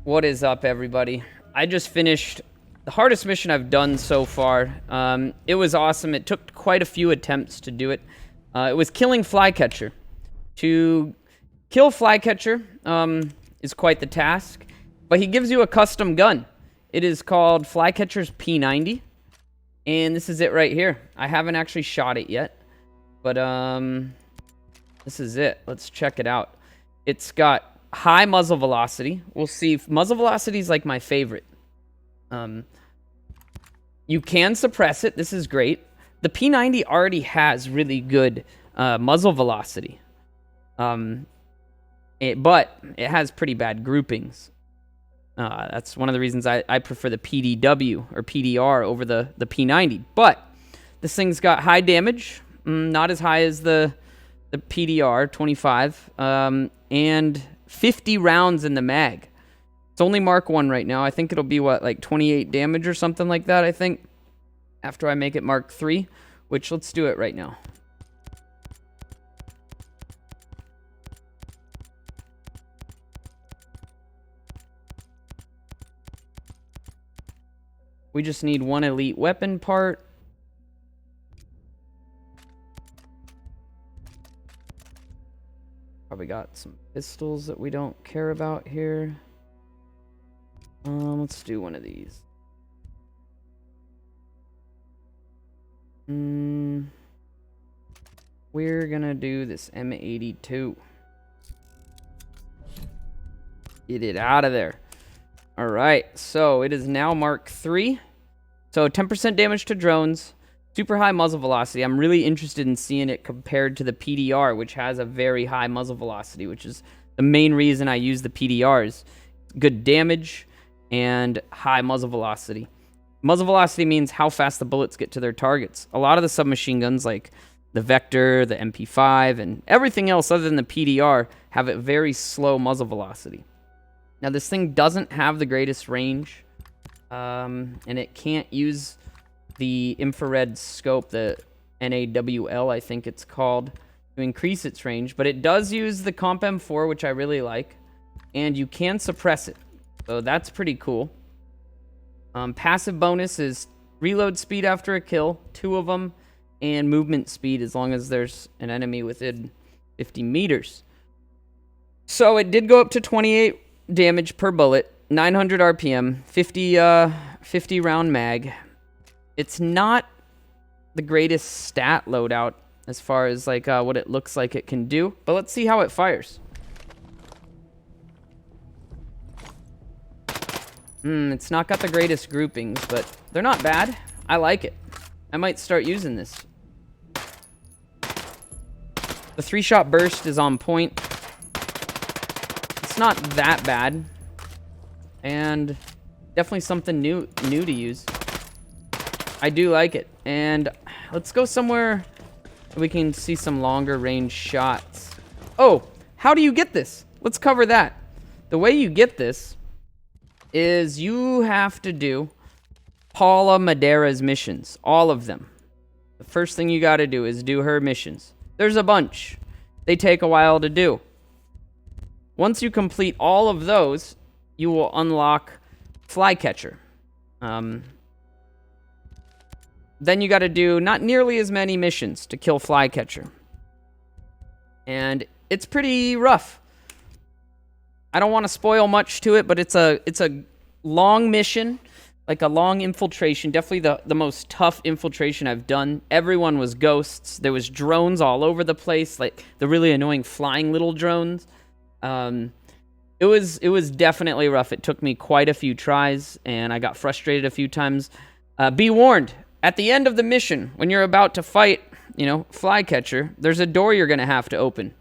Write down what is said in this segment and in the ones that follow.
What is up, everybody? I just finished the hardest mission I've done so far. It was awesome. It took quite a few attempts to do it. It was killing Flycatcher. To kill Flycatcher is quite the task, but he gives you a custom gun. It is called Flycatcher's P90, and this is it right here. I haven't actually shot it yet, but this is it. Let's check it out. It's got high muzzle velocity. We'll see. Muzzle velocity is like my favorite. You can suppress it. This is great. The P90 already has really good muzzle velocity. But it has pretty bad groupings. That's one of the reasons I prefer the PDW or PDR over the P90. But this thing's got high damage. Not as high as the PDR, 25. And 50 rounds in the mag. It's only Mark 1 right now. I think it'll be, what, like 28 damage or something like that, I think. After I make it Mark 3, which let's do it right now. We just need one elite weapon part. Probably got some pistols that we don't care about here. Let's do one of these. We're gonna do this M82. Get it out of there. Alright, so it is now Mark 3. So 10% damage to drones. Super high muzzle velocity. I'm really interested in seeing it compared to the PDR, which has a very high muzzle velocity, which is the main reason I use the PDRs. Good damage and high muzzle velocity. Muzzle velocity means how fast the bullets get to their targets. A lot of the submachine guns, like the Vector, the MP5, and everything else other than the PDR, have a very slow muzzle velocity. Now, this thing doesn't have the greatest range, and it can't use the infrared scope, the NAWL, I think it's called, to increase its range. But it does use the Comp M4, which I really like, and you can suppress it. So that's pretty cool. Passive bonus is reload speed after a kill, 2 of them, and movement speed as long as there's an enemy within 50 meters. So it did go up to 28 damage per bullet, 900 RPM, 50 round mag. It's not the greatest stat loadout as far as like what it looks like it can do, but let's see how it fires. It's not got the greatest groupings, but they're not bad. I like it. I might start using this. The 3-shot burst is on point. It's not that bad. And definitely something new to use. I do like it. And let's go somewhere we can see some longer range shots. Oh, how do you get this? Let's cover that. The way you get this is you have to do Paula Madera's missions. All of them. The first thing you got to do is do her missions. There's a bunch. They take a while to do. Once you complete all of those, you will unlock Flycatcher. Then you got to do not nearly as many missions to kill Flycatcher. And it's pretty rough. I don't want to spoil much to it, but it's a long mission, like a long infiltration. Definitely the most tough infiltration I've done. Everyone was ghosts. There was drones all over the place, like the really annoying flying little drones. It was definitely rough. It took me quite a few tries, and I got frustrated a few times. Be warned, at the end of the mission, when you're about to fight, Flycatcher, there's a door you're going to have to open.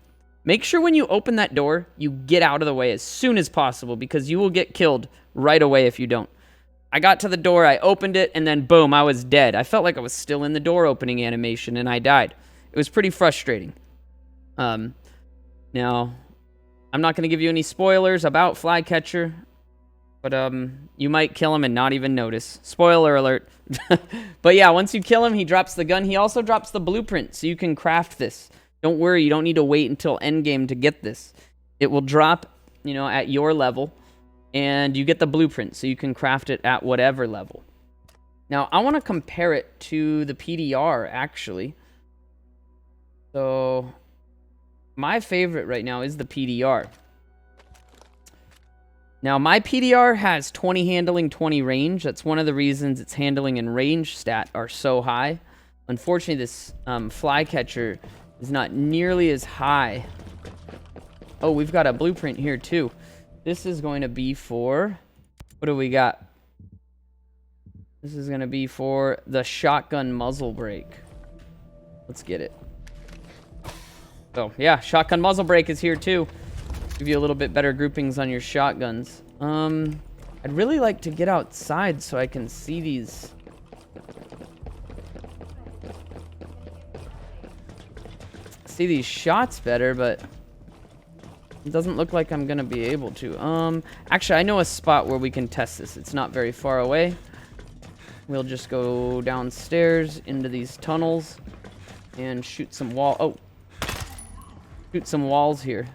Make sure when you open that door, you get out of the way as soon as possible, because you will get killed right away if you don't. I got to the door, I opened it, and then boom, I was dead. I felt like I was still in the door opening animation, and I died. It was pretty frustrating. Now, I'm not going to give you any spoilers about Flycatcher, but you might kill him and not even notice. Spoiler alert. But yeah, once you kill him, he drops the gun. He also drops the blueprint, so you can craft this. Don't worry, you don't need to wait until endgame to get this. It will drop, at your level. and you get the blueprint, so you can craft it at whatever level. Now, I want to compare it to the PDR, actually. So, my favorite right now is the PDR. Now, my PDR has 20 handling, 20 range. That's one of the reasons its handling and range stat are so high. Unfortunately, this Flycatcher is not nearly as high. Oh, we've got a blueprint here, too. This is going to be for... What do we got? This is going to be for the shotgun muzzle brake. Let's get it. So, yeah, shotgun muzzle brake is here, too. Give you a little bit better groupings on your shotguns. I'd really like to get outside so I can see these. See these shots better, but it doesn't look like I'm gonna be able to. Actually, I know a spot where we can test this. It's not very far away. We'll just go downstairs into these tunnels and shoot some shoot some walls here.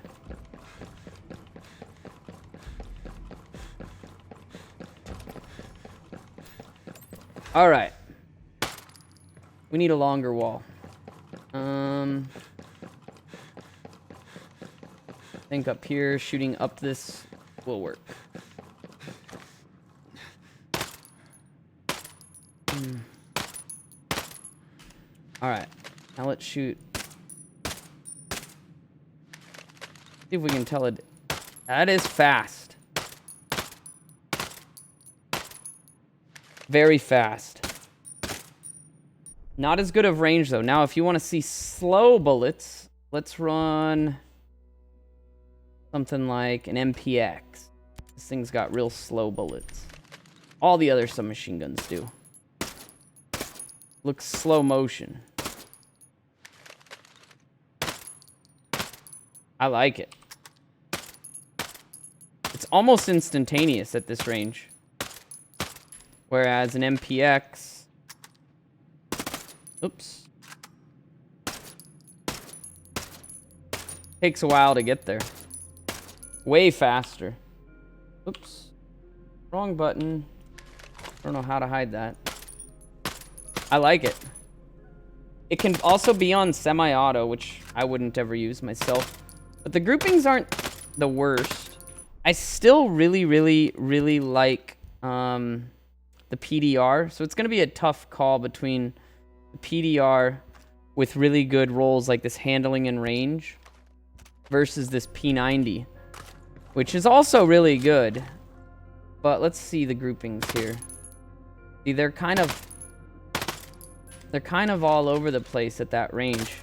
All right. We need a longer wall. I think up here, shooting up this will work. All right. Now let's shoot. See if we can tell it. That is fast. Very fast. Not as good of range, though. Now, if you want to see slow bullets, let's run something like an MPX. This thing's got real slow bullets. All the other submachine guns do. Looks slow motion. I like it. It's almost instantaneous at this range. Whereas an MPX... Oops. Takes a while to get there. Way faster. Oops. Wrong button. Don't know how to hide that. I like it. It can also be on semi-auto, which I wouldn't ever use myself. But the groupings aren't the worst. I still really, really, really like the PDR. So it's going to be a tough call between the PDR with really good rolls like this handling and range versus this P90, which is also really good. But let's see the groupings here. See, they're kind of all over the place at that range.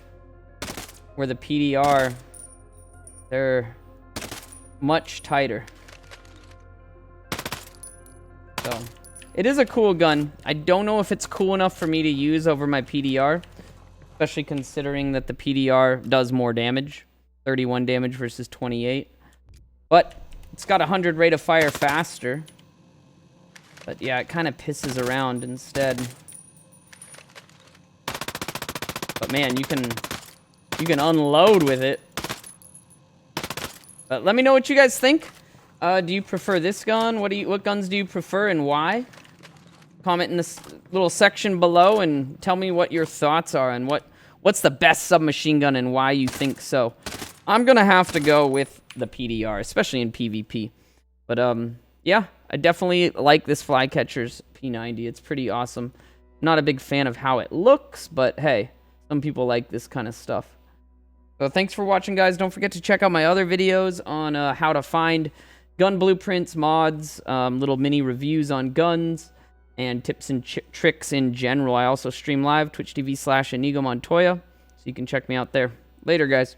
Where the PDR, they're much tighter. So, it is a cool gun. I don't know if it's cool enough for me to use over my PDR, especially considering that the PDR does more damage. 31 damage versus 28. But it's got 100 rate of fire faster. But yeah, it kind of pisses around instead. But man, you can unload with it. But let me know what you guys think. Do you prefer this gun? What guns do you prefer and why? Comment in this little section below and tell me what your thoughts are and what's the best submachine gun and why you think so. I'm gonna have to go with the PDR, especially in PvP. But yeah, I definitely like this Flycatcher's P90. It's pretty awesome. Not a big fan of how it looks, but hey, some people like this kind of stuff. So thanks for watching, guys. Don't forget to check out my other videos on how to find gun blueprints, mods, little mini reviews on guns, and tips and tricks in general. I also stream live, Twitch TV/Inigo Montoya, so you can check me out there. Later, guys.